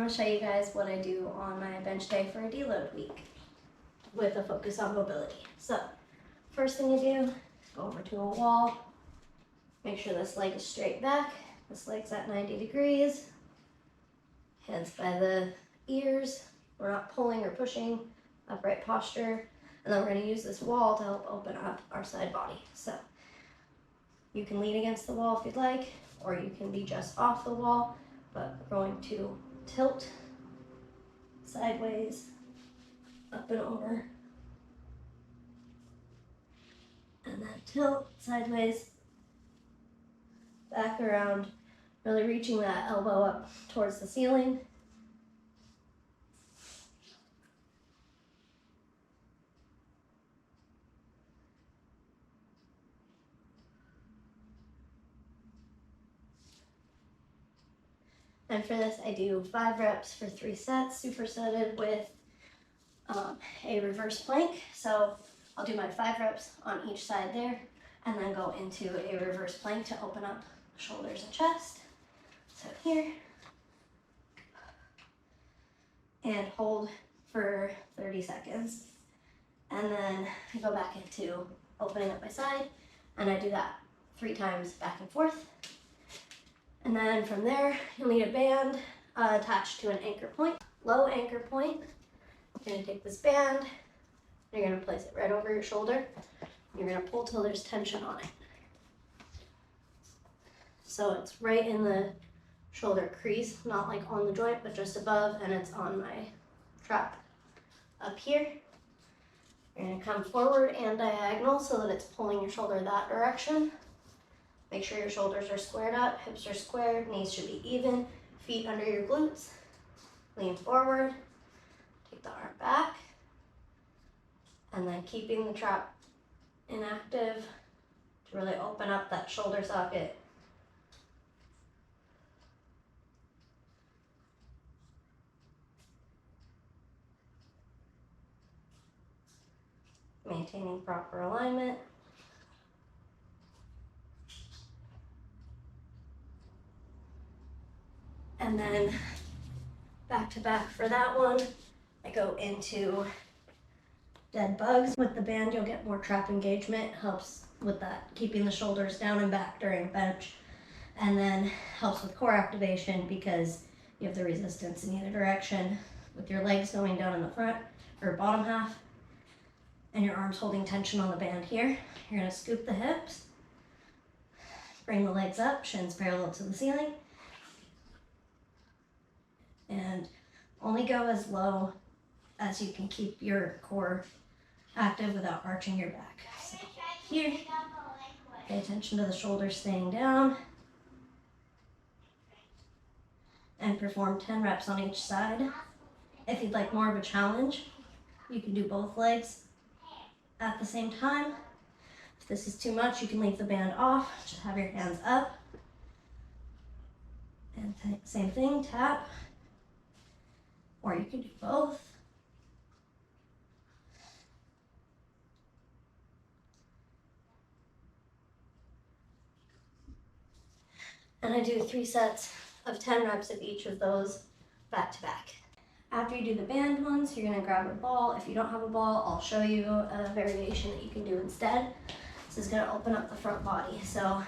going to show you guys what I do on my bench day for a deload week with a focus on mobility. So, first thing you do is go over to a wall, make sure this leg is straight back, this leg's at 90 degrees, hands by the ears, we're not pulling or pushing, upright posture, and then we're going to use this wall to help open up our side body. So, you can lean against the wall if you'd like, or you can be just off the wall, but we're going to tilt sideways, up and over, and then tilt sideways, back around, really reaching that elbow up towards the ceiling. And for this, I do 5 reps for 3 sets, supersetted with a reverse plank. So I'll do my 5 reps on each side there, and then go into a reverse plank to open up shoulders and chest. So here, and hold for 30 seconds. And then I go back into opening up my side, and I do that 3 times back and forth. And then from there, you'll need a band attached to an anchor point, low anchor point. You're gonna take this band, you're gonna place it right over your shoulder. You're gonna pull till there's tension on it. So it's right in the shoulder crease, not like on the joint, but just above, and it's on my trap up here. You're gonna come forward and diagonal so that it's pulling your shoulder that direction. Make sure your shoulders are squared up, hips are squared, knees should be even, feet under your glutes. Lean forward, take the arm back, and then keeping the trap inactive to really open up that shoulder socket. Maintaining proper alignment. And then back to back for that one, I go into dead bugs. With the band, you'll get more trap engagement, helps with that, keeping the shoulders down and back during bench, and then helps with core activation because you have the resistance in either direction with your legs going down in the front or bottom half, and your arms holding tension on the band here. You're gonna scoop the hips, bring the legs up, shins parallel to the ceiling, and only go as low as you can keep your core active without arching your back. So here, pay attention to the shoulders staying down, and perform 10 reps on each side. If you'd like more of a challenge, you can do both legs at the same time. If this is too much, you can leave the band off, just have your hands up. And same thing, tap. Or you can do both. And I do 3 sets of 10 reps of each of those back to back. After you do the band ones, you're gonna grab a ball. If you don't have a ball, I'll show you a variation that you can do instead. This is gonna open up the front body. So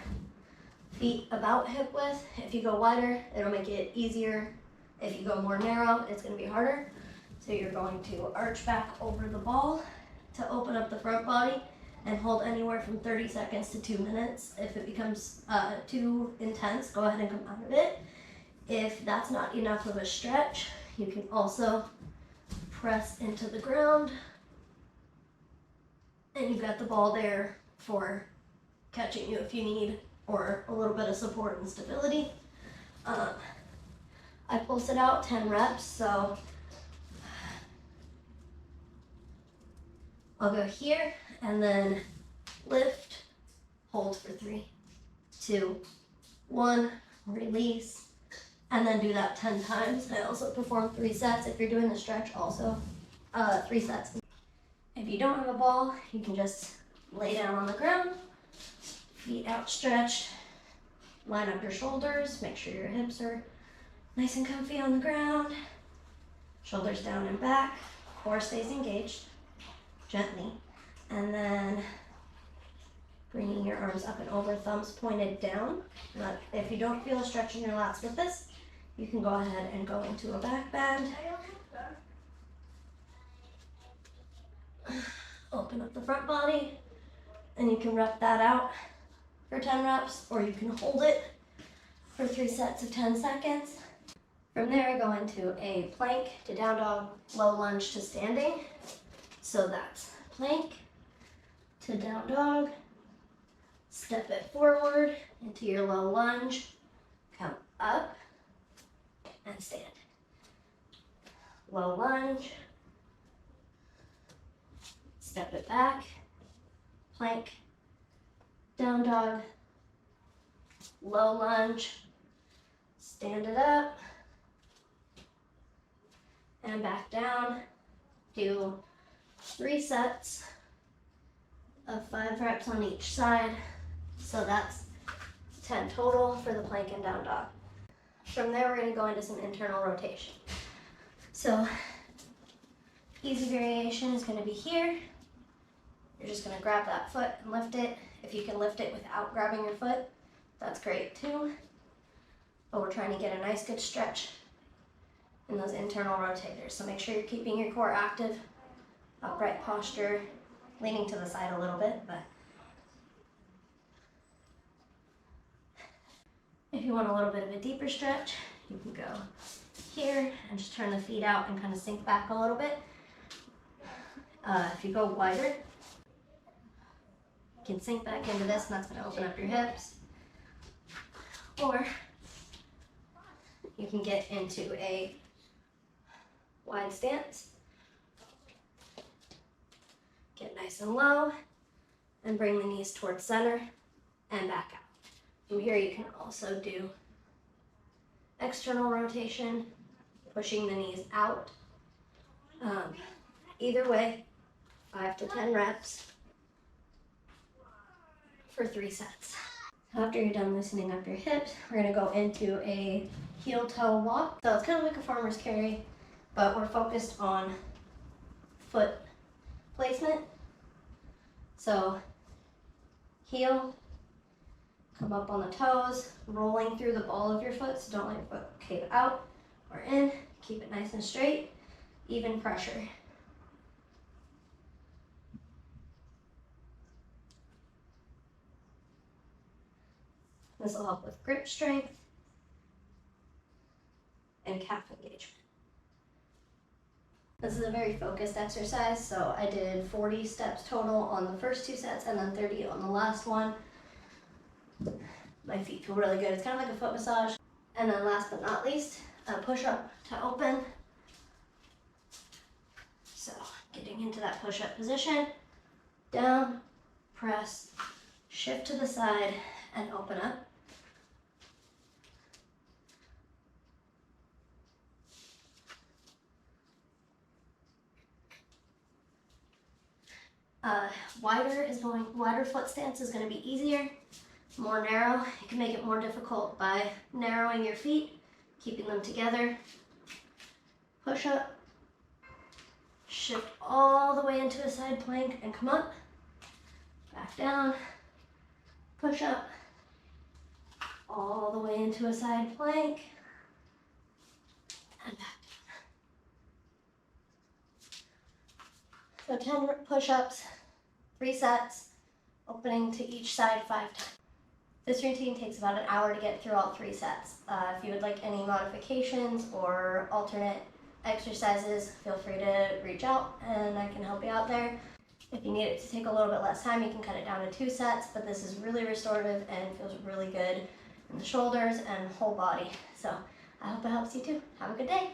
feet about hip width. If you go wider, it'll make it easier. If you go more narrow, it's gonna be harder. So you're going to arch back over the ball to open up the front body and hold anywhere from 30 seconds to 2 minutes. If it becomes too intense, go ahead and come out of it. If that's not enough of a stretch, you can also press into the ground, and you've got the ball there for catching you if you need, or a little bit of support and stability. I pulse it out 10 reps, so I'll go here and then lift, hold for 3, 2, 1, release, and then do that 10 times. I also perform 3 sets. If you're doing the stretch, also 3 sets. If you don't have a ball, you can just lay down on the ground, feet outstretched, line up your shoulders, make sure your hips are Nice and comfy on the ground. Shoulders down and back. Core stays engaged. Gently. And then bringing your arms up and over, thumbs pointed down. If you don't feel a stretch in your lats with this, you can go ahead and go into a back bend. Open up the front body, and you can rep that out for 10 reps, or you can hold it for 3 sets of 10 seconds. From there, go into a plank to down dog, low lunge to standing. So that's plank to down dog, step it forward into your low lunge, come up and stand. Low lunge, step it back, plank, down dog, low lunge, stand it up, and back down. Do 3 sets of 5 reps on each side. So that's 10 total for the plank and down dog. From there, we're going to go into some internal rotation. So easy variation is going to be here. You're just going to grab that foot and lift it. If you can lift it without grabbing your foot, that's great too. But we're trying to get a nice good stretch in those internal rotators. So make sure you're keeping your core active, upright posture, leaning to the side a little bit, but if you want a little bit of a deeper stretch, you can go here and just turn the feet out and kind of sink back a little bit. If you go wider, you can sink back into this, and that's going to open up your hips. Or you can get into a wide stance. Get nice and low and bring the knees towards center and back out. From here, you can also do external rotation, pushing the knees out. Either way, 5 to 10 reps for 3 sets. After you're done loosening up your hips, we're going to go into a heel-toe walk. So it's kind of like a farmer's carry, but we're focused on foot placement. So heel, come up on the toes, rolling through the ball of your foot, so don't let your foot cave out or in. Keep it nice and straight, even pressure. This will help with grip strength and calf engagement. This is a very focused exercise, so I did 40 steps total on the first 2 sets and then 30 on the last one. My feet feel really good. It's kind of like a foot massage. And then last but not least, a push-up to open. So getting into that push-up position, down, press, shift to the side, and open up. Wider foot stance is going to be easier. More narrow, you can make it more difficult by narrowing your feet, keeping them together. Push up, shift all the way into a side plank and come up, back down, push up, all the way into a side plank, and back down. So 10 push-ups, 3 sets, opening to each side 5 times. This routine takes about an hour to get through all 3 sets. If you would like any modifications or alternate exercises, feel free to reach out and I can help you out there. If you need it to take a little bit less time, you can cut it down to 2 sets, but this is really restorative and feels really good in the shoulders and whole body. So I hope it helps you too. Have a good day.